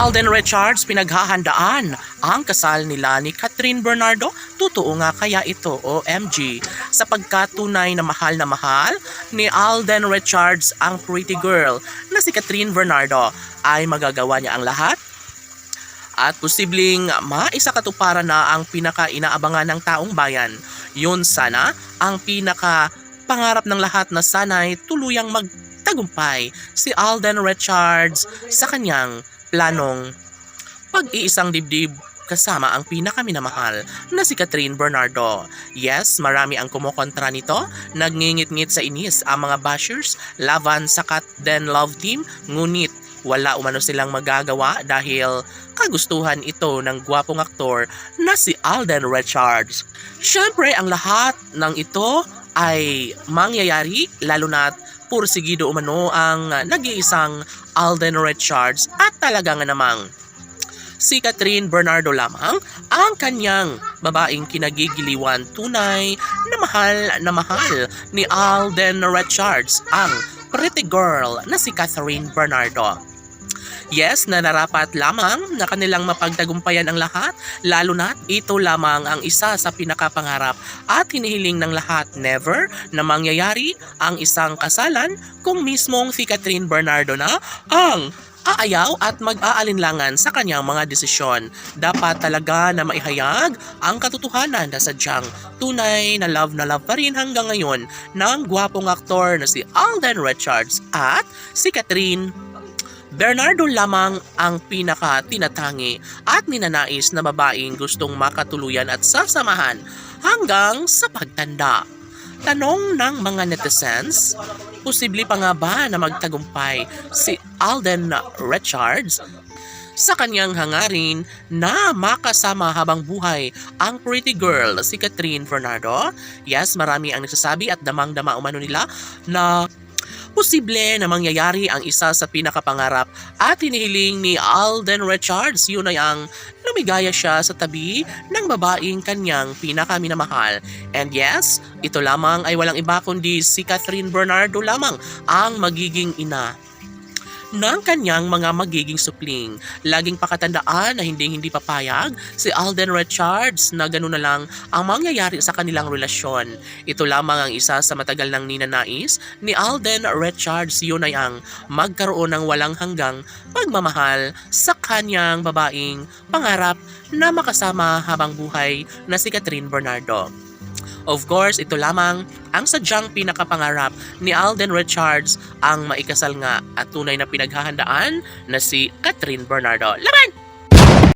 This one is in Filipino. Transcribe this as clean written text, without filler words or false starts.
Alden Richards pinaghahandaan ang kasal nila ni Catherine Bernardo. Totoo nga kaya ito, OMG, sapagkat tunay na mahal ni Alden Richards ang pretty girl na si Catherine Bernardo ay magagawa niya ang lahat at posibleng maisakatuparan na ang pinaka-inaabangan ng taong bayan. Yun sana ang pinaka-pangarap ng lahat na sana'y tuluyang magtagumpay si Alden Richards sa kanyang planong pag-iisang dibdib kasama ang pinakaminamahal na si Catherine Bernardo. Yes, marami ang kumukontra nito. Nagngingit-ngit sa inis ang mga bashers laban sa Cat Den Love Team, ngunit wala umano silang magagawa dahil kagustuhan ito ng gwapong aktor na si Alden Richards. Siyempre, ang lahat ng ito ay mangyayari lalo na't pursigido umano ang nag-iisang Alden Richards at talaga nga namang si Catherine Bernardo lamang ang kanyang babaeng kinagigiliwan. Tunay na mahal ni Alden Richards ang pretty girl na si Catherine Bernardo. Yes, na narapat lamang na kanilang mapagtagumpayan ang lahat, lalo na't ito lamang ang isa sa pinakapangarap at hinihiling ng lahat. Never na mangyayari ang isang kasalan kung mismong si Catherine Bernardo na ang aayaw at mag-aalinlangan sa kanyang mga desisyon. Dapat talaga na maihayag ang katotohanan na sadyang tunay na love pa rin hanggang ngayon ng gwapong aktor na si Alden Richards at si Catherine Bernardo lamang ang pinaka-tinatangi at ninanais na babaeng gustong makatuluyan at sasamahan hanggang sa pagtanda. Tanong ng mga netizens, posible pa nga ba na magtagumpay si Alden Richards sa kanyang hangarin na makasama habang buhay ang pretty girl si Catherine Bernardo? Yes, marami ang nagsasabi at damang-dama umano nila na posible na mangyayari ang isa sa pinakapangarap at hinihiling ni Alden Richards. Yun ay ang lumigaya siya sa tabi ng babaeng kanyang pinakaminamahal. And yes, ito lamang ay walang iba kundi si Catherine Bernardo lamang ang magiging ina ng kanyang mga magiging supling. Laging pakatandaan na hindi papayag si Alden Richards na gano'n na lang ang mangyayari sa kanilang relasyon. Ito lamang ang isa sa matagal nang ninanais ni Alden Richards. Yun ay ang magkaroon ng walang hanggang pagmamahal sa kanyang babaeng pangarap na makasama habang buhay na si Catherine Bernardo. Of course, ito lamang ang sadyang pinakapangarap ni Alden Richards ang maikasal nga at tunay na pinaghahandaan na si Catherine Bernardo. Laban!